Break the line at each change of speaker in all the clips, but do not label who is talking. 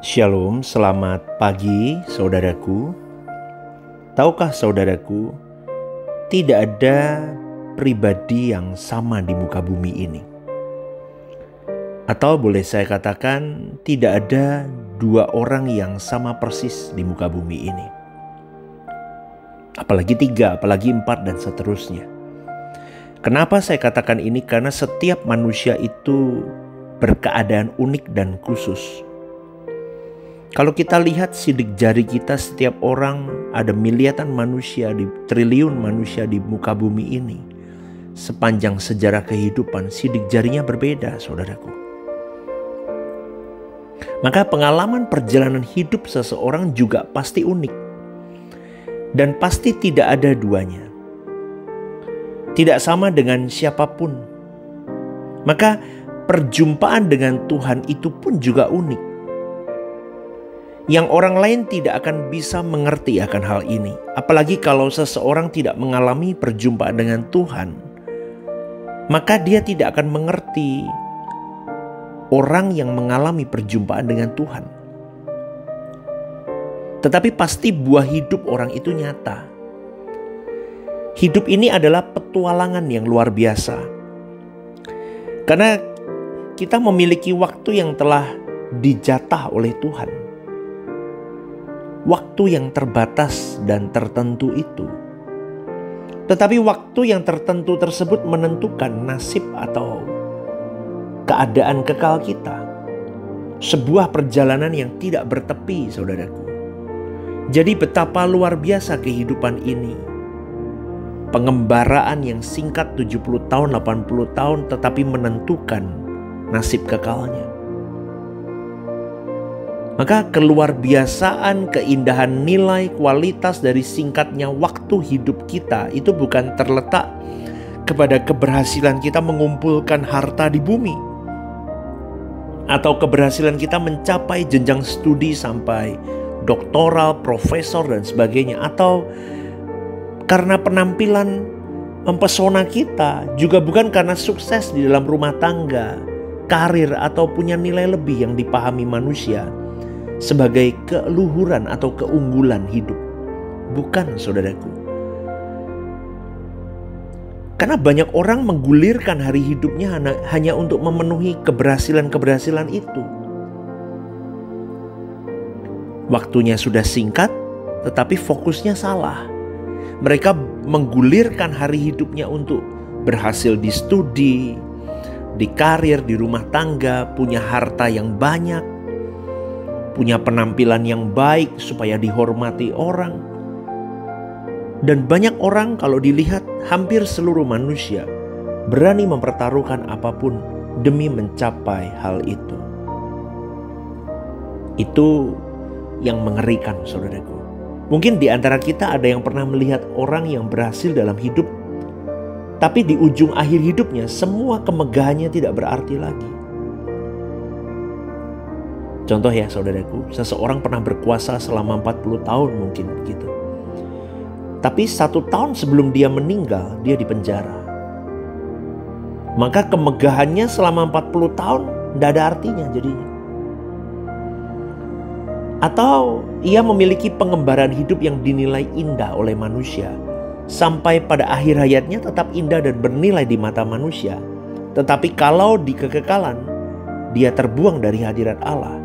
Shalom, selamat pagi saudaraku. Tahukah saudaraku, tidak ada pribadi yang sama di muka bumi ini. Atau boleh saya katakan, tidak ada dua orang yang sama persis di muka bumi ini. Apalagi tiga, apalagi empat, dan seterusnya. Kenapa saya katakan ini? Karena setiap manusia itu berkeadaan unik dan khusus. Kalau kita lihat sidik jari kita, setiap orang, ada miliaran manusia, triliun manusia di muka bumi ini. Sepanjang sejarah kehidupan, sidik jarinya berbeda, saudaraku. Maka pengalaman perjalanan hidup seseorang juga pasti unik. Dan pasti tidak ada duanya. Tidak sama dengan siapapun. Maka perjumpaan dengan Tuhan itu pun juga unik. Yang orang lain tidak akan bisa mengerti akan hal ini. Apalagi kalau seseorang tidak mengalami perjumpaan dengan Tuhan, maka dia tidak akan mengerti orang yang mengalami perjumpaan dengan Tuhan. Tetapi pasti buah hidup orang itu nyata. Hidup ini adalah petualangan yang luar biasa. Karena kita memiliki waktu yang telah dijatah oleh Tuhan. Waktu yang terbatas dan tertentu itu. Tetapi waktu yang tertentu tersebut menentukan nasib atau keadaan kekal kita. Sebuah perjalanan yang tidak bertepi, saudaraku. Jadi betapa luar biasa kehidupan ini. Pengembaraan yang singkat 70 tahun, 80 tahun tetapi menentukan nasib kekalnya. Maka keluarbiasaan, keindahan nilai, kualitas dari singkatnya waktu hidup kita itu bukan terletak kepada keberhasilan kita mengumpulkan harta di bumi. Atau keberhasilan kita mencapai jenjang studi sampai doktoral, profesor dan sebagainya. Atau karena penampilan mempesona kita, juga bukan karena sukses di dalam rumah tangga, karir atau punya nilai lebih yang dipahami manusia sebagai keluhuran atau keunggulan hidup. Bukan, saudaraku. Karena banyak orang menggulirkan hari hidupnya hanya untuk memenuhi keberhasilan-keberhasilan itu. Waktunya sudah singkat, tetapi fokusnya salah. Mereka menggulirkan hari hidupnya untuk berhasil di studi, di karir, di rumah tangga, punya harta yang banyak, punya penampilan yang baik supaya dihormati orang. Dan banyak orang kalau dilihat, hampir seluruh manusia berani mempertaruhkan apapun demi mencapai hal itu. Itu yang mengerikan, saudaraku. Mungkin di antara kita ada yang pernah melihat orang yang berhasil dalam hidup, tapi di ujung akhir hidupnya semua kemegahannya tidak berarti lagi. Contoh ya saudaraku, seseorang pernah berkuasa selama 40 tahun mungkin begitu. Tapi 1 tahun sebelum dia meninggal, dia dipenjara. Maka kemegahannya selama 40 tahun tidak ada artinya jadinya. Atau ia memiliki pengembaraan hidup yang dinilai indah oleh manusia. Sampai pada akhir hayatnya tetap indah dan bernilai di mata manusia. Tetapi kalau di kekekalan, dia terbuang dari hadirat Allah.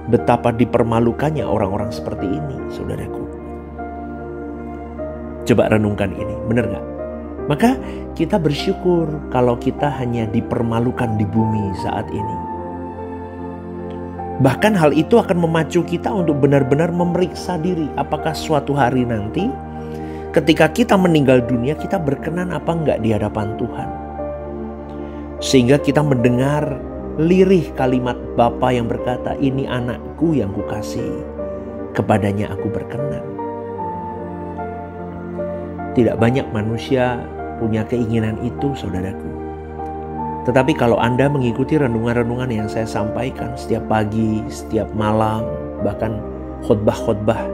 Betapa dipermalukannya orang-orang seperti ini, saudaraku. Coba renungkan ini, benar gak? Maka kita bersyukur kalau kita hanya dipermalukan di bumi saat ini. Bahkan hal itu akan memacu kita untuk benar-benar memeriksa diri. Apakah suatu hari nanti ketika kita meninggal dunia, kita berkenan apa enggak di hadapan Tuhan. Sehingga kita mendengar lirih kalimat Bapa yang berkata, "Ini anakku yang kukasihi, kepadanya aku berkenan." Tidak banyak manusia punya keinginan itu, saudaraku. Tetapi kalau Anda mengikuti renungan-renungan yang saya sampaikan setiap pagi, setiap malam, bahkan khotbah-khotbah,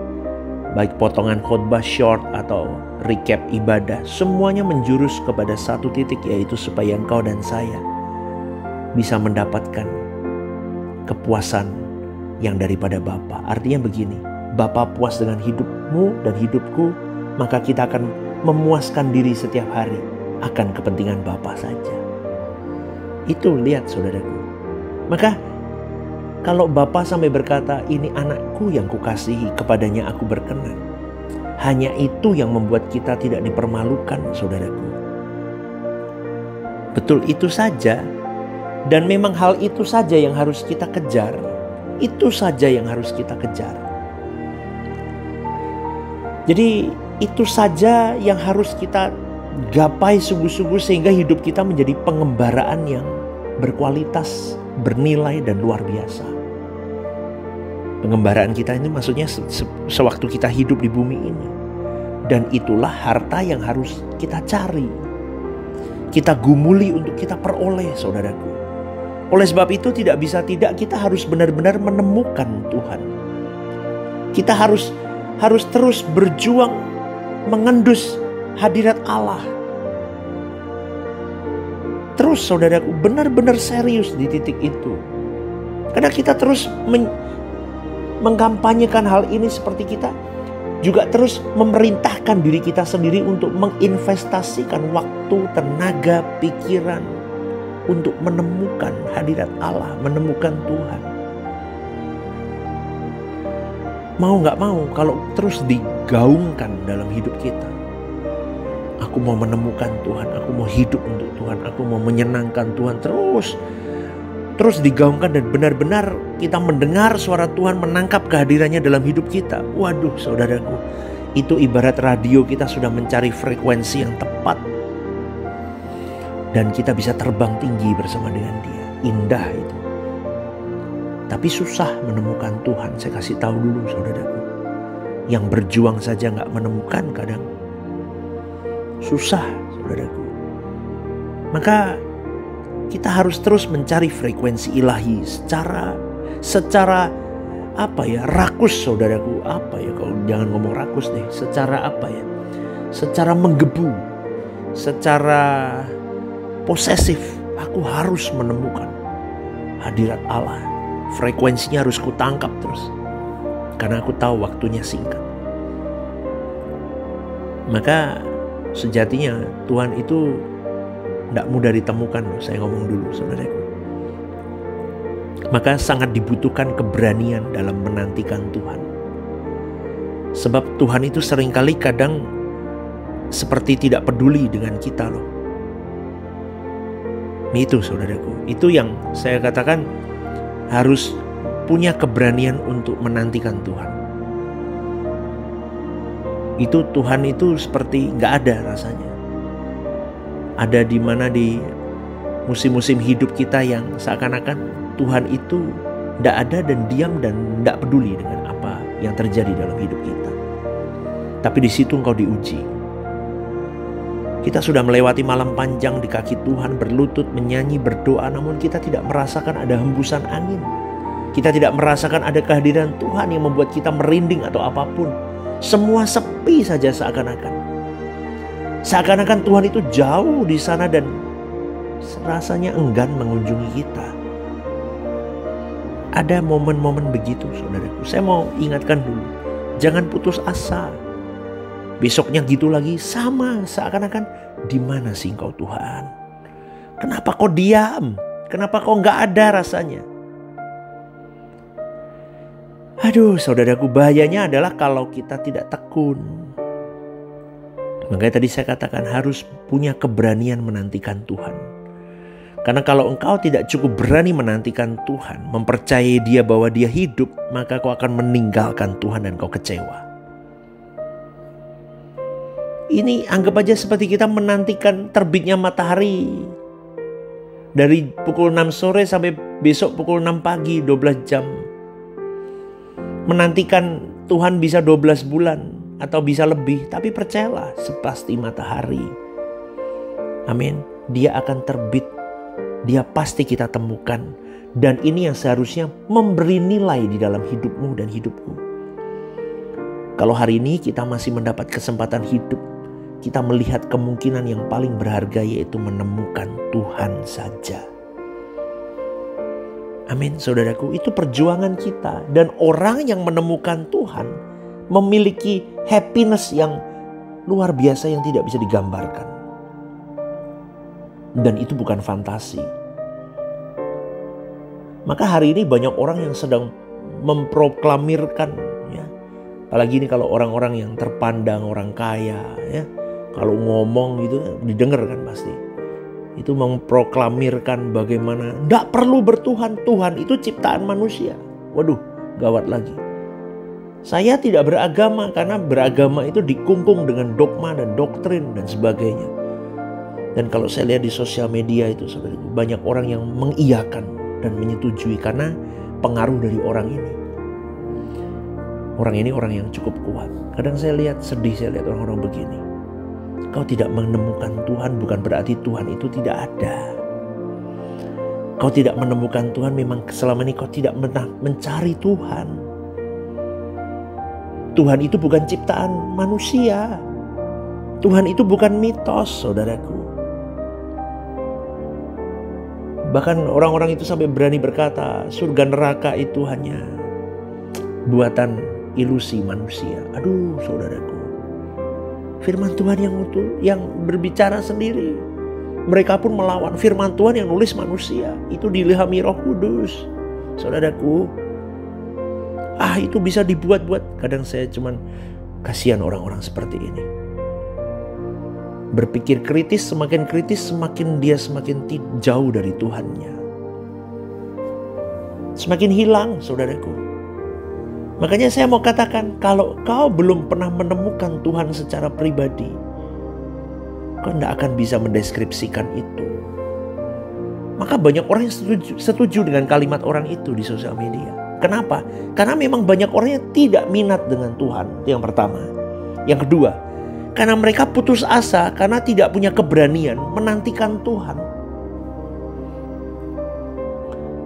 baik potongan khotbah short atau recap ibadah, semuanya menjurus kepada satu titik, yaitu supaya engkau dan saya bisa mendapatkan kepuasan yang daripada Bapa. Artinya begini, Bapa puas dengan hidupmu dan hidupku, maka kita akan memuaskan diri setiap hari akan kepentingan Bapa saja. Itu lihat saudaraku. Maka kalau Bapa sampai berkata, ini anakku yang kukasihi, kepadanya aku berkenan. Hanya itu yang membuat kita tidak dipermalukan saudaraku. Betul, itu saja. Dan memang hal itu saja yang harus kita kejar. Itu saja yang harus kita kejar. Jadi itu saja yang harus kita gapai sungguh-sungguh sehingga hidup kita menjadi pengembaraan yang berkualitas, bernilai dan luar biasa. Pengembaraan kita ini maksudnya sewaktu kita hidup di bumi ini. Dan itulah harta yang harus kita cari. Kita gumuli untuk kita peroleh saudaraku. Oleh sebab itu tidak bisa tidak kita harus benar-benar menemukan Tuhan. Kita harus terus berjuang mengendus hadirat Allah. Terus saudaraku, benar-benar serius di titik itu. Karena kita terus mengkampanyekan hal ini, seperti kita juga terus memerintahkan diri kita sendiri untuk menginvestasikan waktu, tenaga, pikiran untuk menemukan hadirat Allah, menemukan Tuhan. Mau gak mau, kalau terus digaungkan dalam hidup kita, aku mau menemukan Tuhan, aku mau hidup untuk Tuhan, aku mau menyenangkan Tuhan, terus digaungkan dan benar-benar kita mendengar suara Tuhan, menangkap kehadirannya dalam hidup kita. Waduh saudaraku, itu ibarat radio, kita sudah mencari frekuensi yang tepat dan kita bisa terbang tinggi bersama dengan Dia. Indah itu. Tapi susah menemukan Tuhan. Saya kasih tahu dulu saudaraku, yang berjuang saja gak menemukan kadang. Susah saudaraku. Maka kita harus terus mencari frekuensi ilahi secara rakus saudaraku. Kalau jangan ngomong rakus deh. Secara menggebu, secara posesif. Aku harus menemukan hadirat Allah. Frekuensinya harus kutangkap terus. Karena aku tahu waktunya singkat. Maka sejatinya Tuhan itu tidak mudah ditemukan, saya ngomong dulu saudaraku. Maka sangat dibutuhkan keberanian dalam menantikan Tuhan. Sebab Tuhan itu seringkali kadang seperti tidak peduli dengan kita loh. Itu saudaraku, itu yang saya katakan harus punya keberanian untuk menantikan Tuhan. Itu Tuhan itu seperti gak ada rasanya. Ada di mana di musim-musim hidup kita yang seakan-akan Tuhan itu tidak ada dan diam dan tidak peduli dengan apa yang terjadi dalam hidup kita. Tapi di situ engkau diuji. Kita sudah melewati malam panjang di kaki Tuhan, berlutut, menyanyi, berdoa, namun kita tidak merasakan ada hembusan angin. Kita tidak merasakan ada kehadiran Tuhan yang membuat kita merinding atau apapun. Semua sepi saja seakan-akan. Seakan-akan Tuhan itu jauh di sana dan rasanya enggan mengunjungi kita. Ada momen-momen begitu saudaraku. Saya mau ingatkan dulu, jangan putus asa. Besoknya gitu lagi, sama, seakan-akan di mana sih engkau Tuhan? Kenapa kau diam? Kenapa kau nggak ada rasanya? Aduh saudaraku, bahayanya adalah kalau kita tidak tekun. Makanya tadi saya katakan harus punya keberanian menantikan Tuhan. Karena kalau engkau tidak cukup berani menantikan Tuhan, mempercayai Dia bahwa Dia hidup, maka kau akan meninggalkan Tuhan dan kau kecewa. Ini anggap aja seperti kita menantikan terbitnya matahari. Dari pukul 6 sore sampai besok pukul 6 pagi, 12 jam. Menantikan Tuhan bisa 12 bulan atau bisa lebih. Tapi percayalah, sepasti matahari. Amin. Dia akan terbit. Dia pasti kita temukan. Dan ini yang seharusnya memberi nilai di dalam hidupmu dan hidupku. Kalau hari ini kita masih mendapat kesempatan hidup, kita melihat kemungkinan yang paling berharga, yaitu menemukan Tuhan saja. Amin, saudaraku. Itu perjuangan kita. Dan orang yang menemukan Tuhan memiliki happiness yang luar biasa yang tidak bisa digambarkan. Dan itu bukan fantasi. Maka hari ini banyak orang yang sedang memproklamirkan, ya. Apalagi ini kalau orang-orang yang terpandang, orang kaya, ya. Kalau ngomong gitu didengar kan pasti. Itu memproklamirkan bagaimana tidak perlu bertuhan, Tuhan itu ciptaan manusia. Waduh, gawat lagi. Saya tidak beragama karena beragama itu dikungkung dengan dogma dan doktrin dan sebagainya. Dan kalau saya lihat di sosial media itu banyak orang yang mengiyakan dan menyetujui karena pengaruh dari orang ini. Orang ini orang yang cukup kuat. Kadang saya lihat sedih, saya lihat orang-orang begini. Kau tidak menemukan Tuhan bukan berarti Tuhan itu tidak ada. Kau tidak menemukan Tuhan memang selama ini kau tidak pernah mencari Tuhan. Tuhan itu bukan ciptaan manusia. Tuhan itu bukan mitos, saudaraku. Bahkan orang-orang itu sampai berani berkata surga neraka itu hanya buatan ilusi manusia. Aduh, saudaraku. Firman Tuhan yang utuh, yang berbicara sendiri. Mereka pun melawan firman Tuhan yang nulis manusia. Itu diilhami Roh Kudus. Saudaraku, itu bisa dibuat-buat. Kadang saya cuman kasihan orang-orang seperti ini. Berpikir kritis, semakin dia semakin jauh dari Tuhannya. Semakin hilang, saudaraku. Makanya saya mau katakan, kalau kau belum pernah menemukan Tuhan secara pribadi, kau tidak akan bisa mendeskripsikan itu. Maka banyak orang yang setuju dengan kalimat orang itu di sosial media. Kenapa? Karena memang banyak orang yang tidak minat dengan Tuhan. Itu yang pertama. Yang kedua, karena mereka putus asa karena tidak punya keberanian menantikan Tuhan.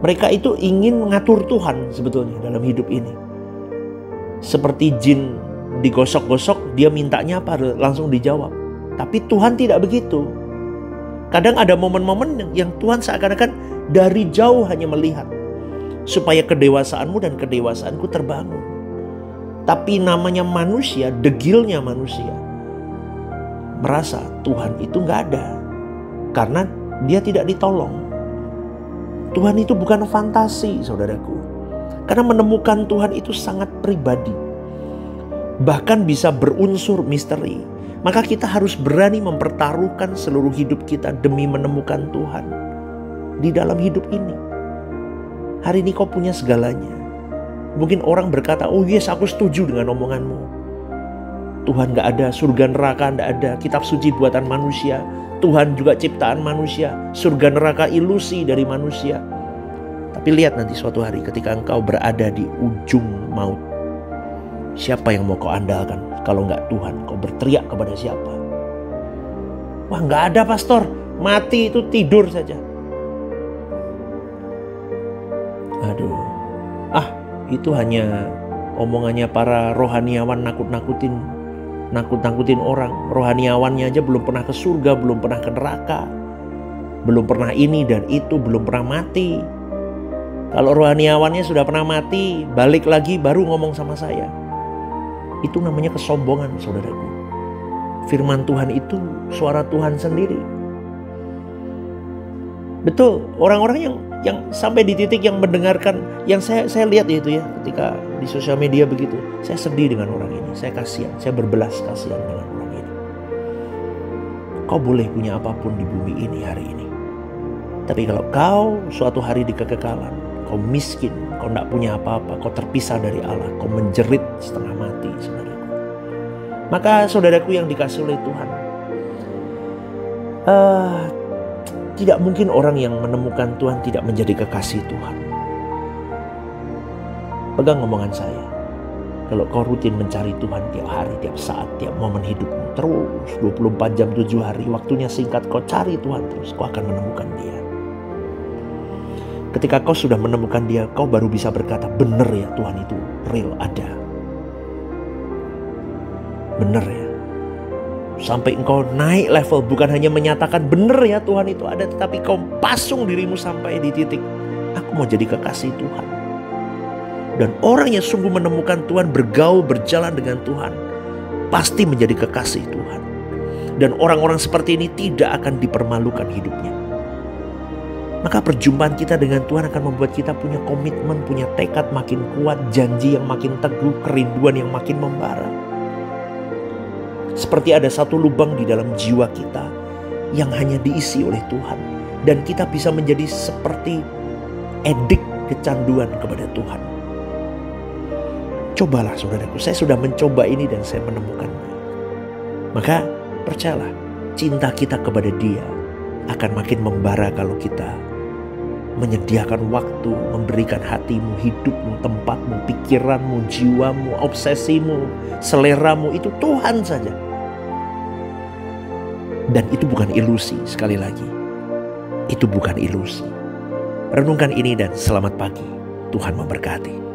Mereka itu ingin mengatur Tuhan sebetulnya dalam hidup ini. Seperti jin digosok-gosok, dia mintanya apa langsung dijawab. Tapi Tuhan tidak begitu. Kadang ada momen-momen yang Tuhan seakan-akan dari jauh hanya melihat. Supaya kedewasaanmu dan kedewasaanku terbangun. Tapi namanya manusia, degilnya manusia, merasa Tuhan itu gak ada. Karena dia tidak ditolong. Tuhan itu bukan fantasi, saudaraku. Karena menemukan Tuhan itu sangat pribadi. Bahkan bisa berunsur misteri. Maka kita harus berani mempertaruhkan seluruh hidup kita demi menemukan Tuhan di dalam hidup ini. Hari ini kau punya segalanya. Mungkin orang berkata, oh yes, aku setuju dengan omonganmu. Tuhan gak ada, surga neraka gak ada, kitab suci buatan manusia. Tuhan juga ciptaan manusia, surga neraka ilusi dari manusia. Tapi lihat nanti suatu hari ketika engkau berada di ujung maut. Siapa yang mau kau andalkan? Kalau enggak Tuhan, kau berteriak kepada siapa? Wah, enggak ada pastor. Mati itu tidur saja. Aduh. Itu hanya omongannya para rohaniawan nakut-nakutin orang. Rohaniawannya aja belum pernah ke surga, belum pernah ke neraka. Belum pernah ini dan itu, belum pernah mati. Kalau rohaniawannya sudah pernah mati, balik lagi baru ngomong sama saya. Itu namanya kesombongan, saudaraku. Firman Tuhan itu suara Tuhan sendiri. Betul, orang-orang yang sampai di titik yang mendengarkan, yang saya lihat itu ya, ketika di sosial media begitu, saya sedih dengan orang ini, saya kasihan, saya berbelas kasihan dengan orang ini. Kau boleh punya apapun di bumi ini hari ini, tapi kalau kau suatu hari di kekekalan, kau miskin, kau tidak punya apa-apa, kau terpisah dari Allah, kau menjerit setengah mati, saudaraku. Maka saudaraku yang dikasih oleh Tuhan, tidak mungkin orang yang menemukan Tuhan tidak menjadi kekasih Tuhan. Pegang omongan saya. Kalau kau rutin mencari Tuhan tiap hari, tiap saat, tiap momen hidupmu, terus 24 jam 7 hari, waktunya singkat, kau cari Tuhan terus, kau akan menemukan Dia. Ketika kau sudah menemukan Dia, kau baru bisa berkata, benar ya Tuhan itu real ada. Benar ya. Sampai engkau naik level, bukan hanya menyatakan benar ya Tuhan itu ada, tetapi kau pasung dirimu sampai di titik, aku mau jadi kekasih Tuhan. Dan orang yang sungguh menemukan Tuhan, bergaul, berjalan dengan Tuhan, pasti menjadi kekasih Tuhan. Dan orang-orang seperti ini tidak akan dipermalukan hidupnya. Maka perjumpaan kita dengan Tuhan akan membuat kita punya komitmen, punya tekad makin kuat, janji yang makin teguh, kerinduan yang makin membara. Seperti ada satu lubang di dalam jiwa kita yang hanya diisi oleh Tuhan. Dan kita bisa menjadi seperti edik kecanduan kepada Tuhan. Cobalah saudaraku, saya sudah mencoba ini dan saya menemukannya. Maka percayalah, cinta kita kepada Dia akan makin membara kalau kita menyediakan waktu, memberikan hatimu, hidupmu, tempatmu, pikiranmu, jiwamu, obsesimu, seleramu, itu Tuhan saja. Dan itu bukan ilusi, sekali lagi. Itu bukan ilusi. Renungkan ini dan selamat pagi. Tuhan memberkati.